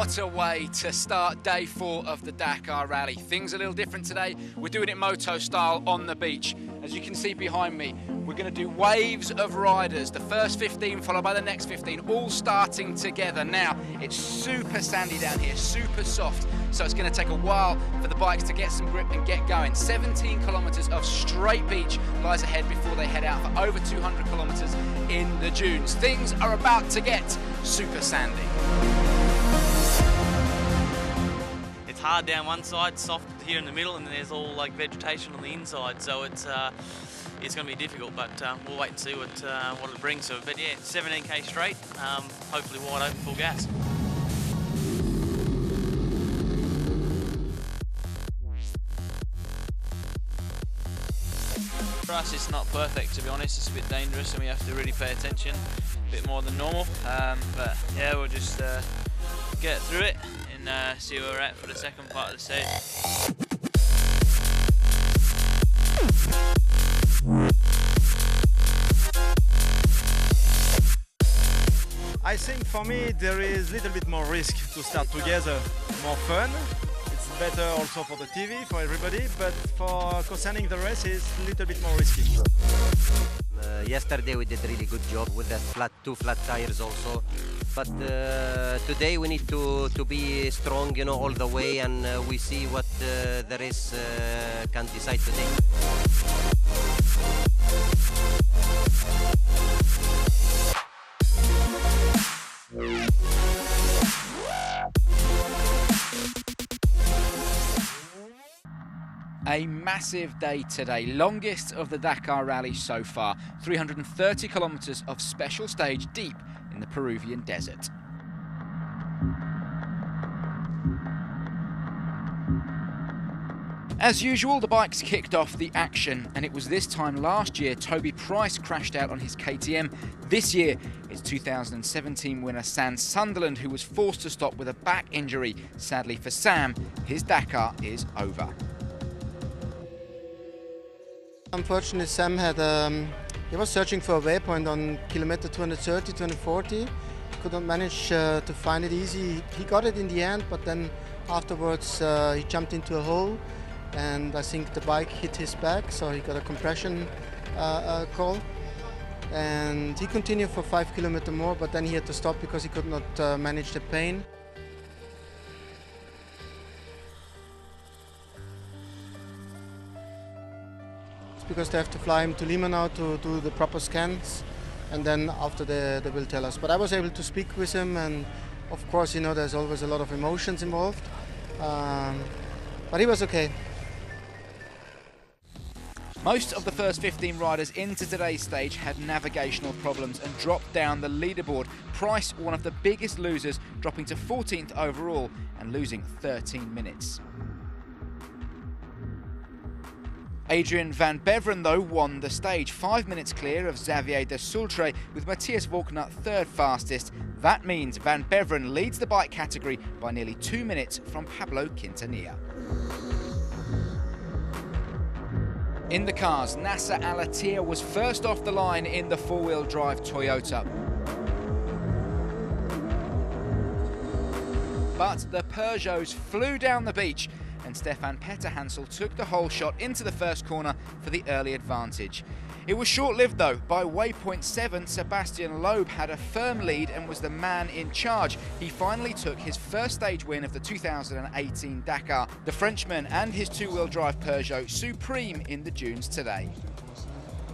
What a way to start day 4 of the Dakar Rally. Things are a little different today. We're doing it moto style on the beach. As you can see behind me, we're going to do waves of riders. The first 15 followed by the next 15, all starting together. Now, it's super sandy down here, super soft, so it's going to take a while for the bikes to get some grip and get going. 17 kilometres of straight beach lies ahead before they head out for over 200 kilometres in the dunes. Things are about to get super sandy. It's hard down one side, soft here in the middle, and then there's all like vegetation on the inside, so it's going to be difficult, but we'll wait and see what it brings to it. But yeah, 17k straight, hopefully wide open, full gas. For us, it's not perfect, to be honest. It's a bit dangerous, and we have to really pay attention a bit more than normal. But yeah, we'll just get through it and see where we're at for the second part of the stage. I think for me there is a little bit more risk to start together, more fun. It's better also for the TV, for everybody, but for concerning the race it's a little bit more risky. Yesterday we did a really good job with the two flat tires also, but today we need to be strong, you know, all the way, and we see what the race can decide today. A massive day today, longest of the Dakar Rally so far, 330 kilometres of special stage deep in the Peruvian desert. As usual, the bikes kicked off the action, and it was this time last year Toby Price crashed out on his KTM. This year, it's 2017 winner Sunderland who was forced to stop with a back injury. Sadly for Sam, his Dakar is over. Unfortunately, Sam had he was searching for a waypoint on kilometer 230, 240. Could not manage to find it easy. He got it in the end, but then afterwards he jumped into a hole, and I think the bike hit his back, so he got a compression call. And he continued for 5 kilometers more, but then he had to stop because he could not manage the pain. Because they have to fly him to Lima now to do the proper scans, and then after they will tell us. But I was able to speak with him, and of course, you know, there's always a lot of emotions involved, but he was okay. Most of the first 15 riders into today's stage had navigational problems and dropped down the leaderboard. Price, one of the biggest losers, dropping to 14th overall and losing 13 minutes. Adrian van Beveren, though, won the stage, 5 minutes clear of Xavier de Sultre, with Matthias Walkner third fastest. That means van Beveren leads the bike category by nearly 2 minutes from Pablo Quintanilla. In the cars, Nasser Al-Attiyah was first off the line in the four-wheel drive Toyota. But the Peugeots flew down the beach, and Stefan Petterhansel took the whole shot into the first corner for the early advantage. It was short-lived though. By waypoint 7, Sébastien Loeb had a firm lead and was the man in charge. He finally took his first stage win of the 2018 Dakar. The Frenchman and his two-wheel drive Peugeot supreme in the dunes today.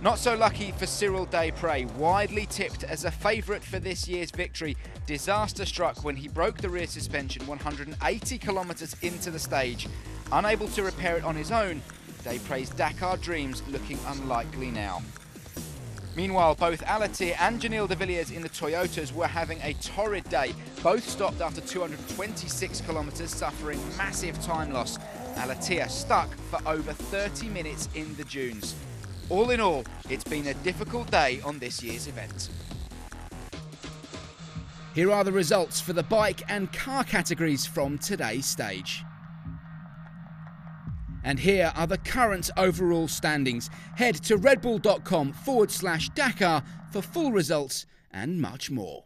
Not so lucky for Cyril Desprez, widely tipped as a favourite for this year's victory. Disaster struck when he broke the rear suspension 180 kilometres into the stage. Unable to repair it on his own, Desprez's Dakar dreams looking unlikely now. Meanwhile, both Al-Attiyah and Janil de Villiers in the Toyotas were having a torrid day. Both stopped after 226 kilometres, suffering massive time loss. Al-Attiyah stuck for over 30 minutes in the dunes. All in all, it's been a difficult day on this year's event. Here are the results for the bike and car categories from today's stage. And here are the current overall standings. Head to redbull.com/Dakar for full results and much more.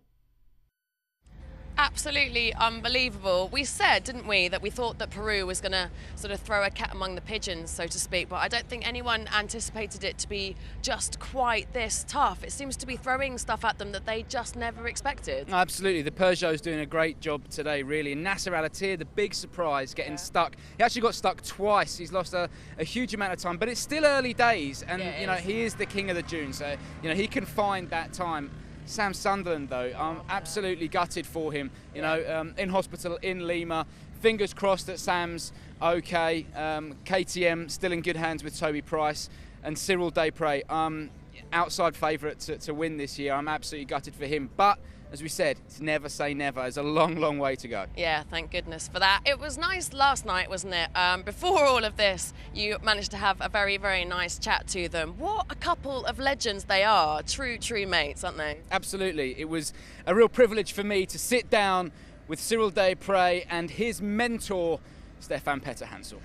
absolutely unbelievable. We said, didn't we, that we thought that Peru was going to sort of throw a cat among the pigeons, so to speak, but I don't think anyone anticipated it to be just quite this tough. It seems to be throwing stuff at them that they just never expected. Absolutely, the Peugeot's doing a great job today, really. And Nasser Al-Attiyah, the big surprise, getting stuck. He actually got stuck twice. He's lost a huge amount of time, but it's still early days, and you know, he is the king of the dunes, so you know, he can find that time. Sam Sunderland, though, I'm absolutely gutted for him. You know, in hospital in Lima. Fingers crossed that Sam's okay. KTM still in good hands with Toby Price, and Cyril Desprez, outside favourite to win this year. I'm absolutely gutted for him, but as we said, it's never say never. There's a long, long way to go. Yeah, thank goodness for that. It was nice last night, wasn't it? Before all of this, you managed to have a very, very nice chat to them. What a couple of legends they are. True mates, aren't they? Absolutely. It was a real privilege for me to sit down with Cyril Desprez and his mentor, Stefan Petter-Hansel.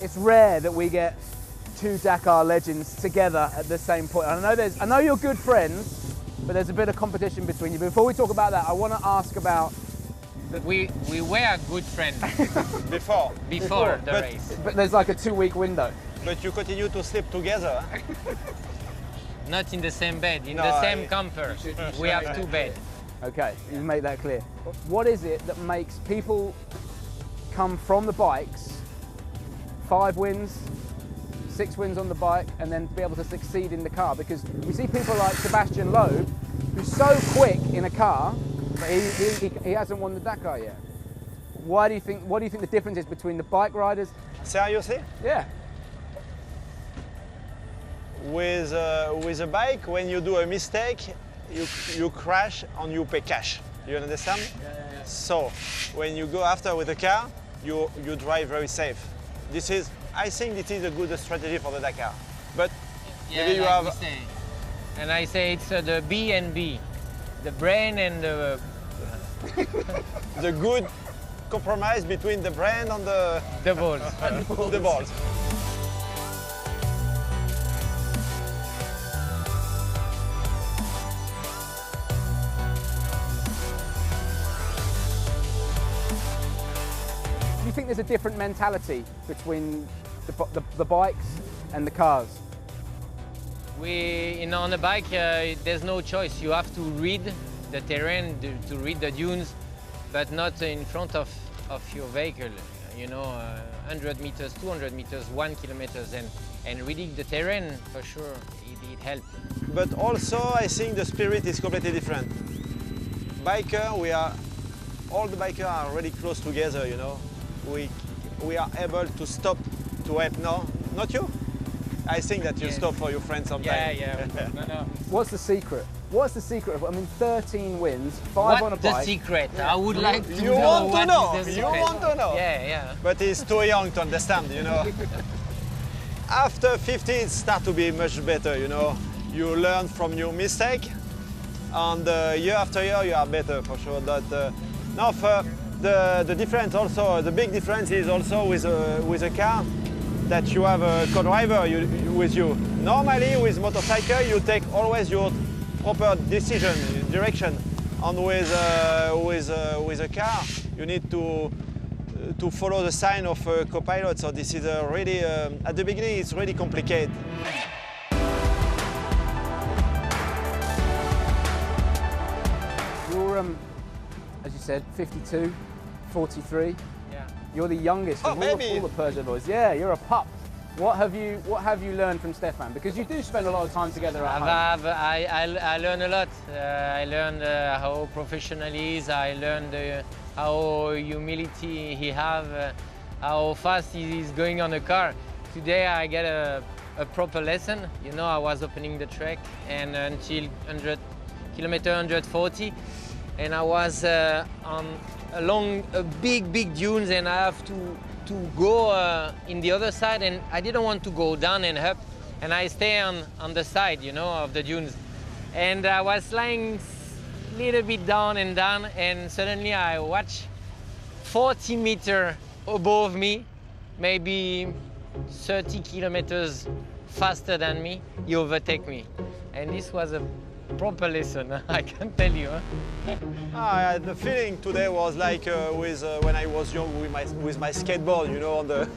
It's rare that we get two Dakar legends together at the same point. I know you're good friends, but there's a bit of competition between you. Before we talk about that, I want to ask about... We were good friends Before the race. But there's like a 2-week window. But you continue to sleep together. Not in the same bed, in No, the same camper. We have 2 beds. Okay, you make that clear. What is it that makes people come from the bikes, 5 wins, 6 wins on the bike, and then be able to succeed in the car? Because we see people like Sébastien Loeb, who's so quick in a car, but he hasn't won the Dakar yet. What do you think the difference is between the bike riders? Seriously? Yeah. With a bike, when you do a mistake, you crash and you pay cash. You understand? Yeah. So when you go after with a car, you drive very safe. I think this is a good strategy for the Dakar. But maybe you have... And I say it's the B and B, the brain and the... the good compromise between the brand and the balls. the balls. Do you think there's a different mentality between the bikes and the cars? On the bike, there's no choice. You have to read the terrain, to read the dunes, but not in front of your vehicle. You know, 100 meters, 200 meters, 1 kilometer, and reading the terrain, for sure, it helps. But also, I think the spirit is completely different. All the bikers are really close together, you know. We are able to stop to help. No, not you? I think that you stop for your friends sometimes. Yeah. No. What's the secret? What's the secret of, 13 wins, 5 on a bike? What's the secret? I would like to You know want to what know? is the You secret. want to know? Yeah. But he's too young to understand, you know. After 50, it starts to be much better, you know. You learn from your mistake, and year after year, you are better for sure. Now, for the difference also, the big difference is also with a car, that you have a co-driver with you. Normally, with motorcycle, you take always your proper decision, direction, and with a car, you need to follow the sign of a co-pilot. So this is really, at the beginning, it's really complicated. You're, as you said, 52, 43. Yeah. You're the youngest of all the Peugeot boys. Yeah, you're a pup. What have you learned from Stefan? Because you do spend a lot of time together at home. I learned a lot. I learned how professional he is. I learned how humility he have, how fast he is going on the car. Today I get a proper lesson. You know, I was opening the track and until 100 kilometer 140, and I was along a big dunes, and I have to go in the other side, and I didn't want to go down and up, and I stay on the side, you know, of the dunes. And I was lying little bit down, and suddenly I watch 40 meters above me, maybe 30 kilometers faster than me, he overtake me. And this was a proper lesson, I can tell you. The feeling today was like when I was young with my skateboard, you know, on the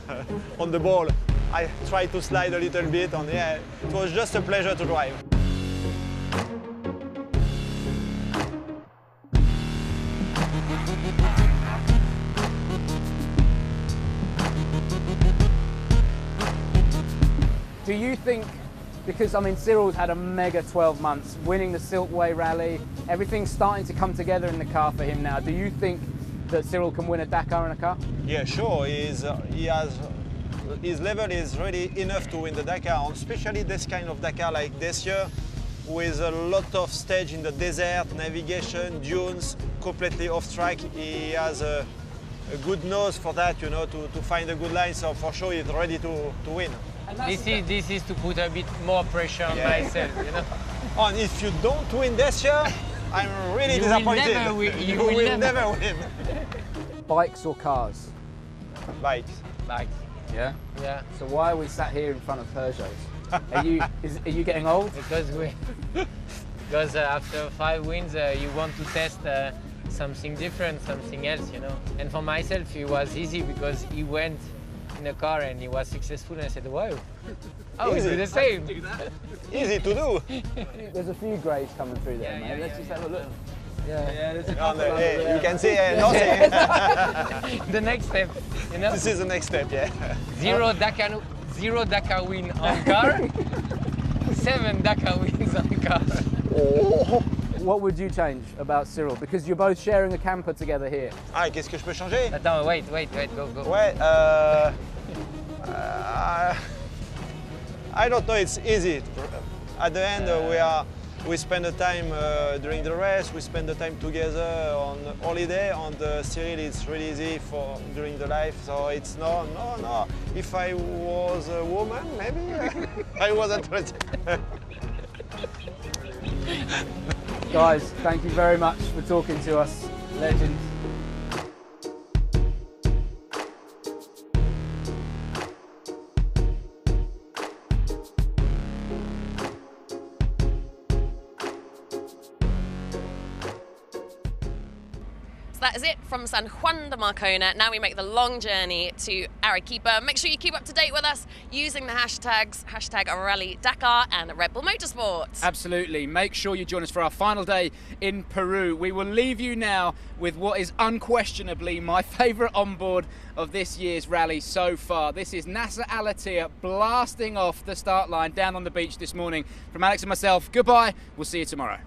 on the ball. I tried to slide a little bit, and yeah, it was just a pleasure to drive. Do you think, because I mean Cyril's had a mega 12 months, winning the Silkway Rally, everything's starting to come together in the car for him now. Do you think that Cyril can win a Dakar in a car? Yeah, sure. His level is really enough to win the Dakar, and especially this kind of Dakar like this year, with a lot of stage in the desert, navigation, dunes, completely off track. He has a good nose for that, you know, to find a good line. So for sure, he's ready to win. This is to put a bit more pressure on myself, you know. And if you don't win this year, I'm really disappointed. You will never win. Bikes or cars? Bikes. Bikes. Yeah? Yeah. So why are we sat here in front of Peugeots? Are you getting old? Because after 5 wins, you want to test something different, something else, you know. And for myself, it was easy because he went in a car and he was successful, and I said, wow, I will do the same. Easy to do. There's a few greys coming through there, mate. Let's just have a look. Yeah, there's a couple you can see nothing. The next step, you know. This is the next step, yeah. Zero Dakar win on car, 7 Dakar wins on car. Oh. What would you change about Cyril? Because you're both sharing a camper together here. Ah, qu'est-ce que je peux changer? Attends, wait, go. Ouais, I don't know, it's easy. At the end, we spend the time during the race, we spend the time together on holiday, and Cyril is really easy for during the life, so it's no. If I was a woman, maybe I wasn't ready. Guys, thank you very much for talking to us, legends. So that is it from San Juan de Marcona. Now we make the long journey to Arequipa. Make sure you keep up to date with us using the hashtags, #Rally Dakar and Red Bull Motorsports. Absolutely. Make sure you join us for our final day in Peru. We will leave you now with what is unquestionably my favourite onboard of this year's rally so far. This is Nasser Al-Attiyah blasting off the start line down on the beach this morning. From Alex and myself, goodbye. We'll see you tomorrow.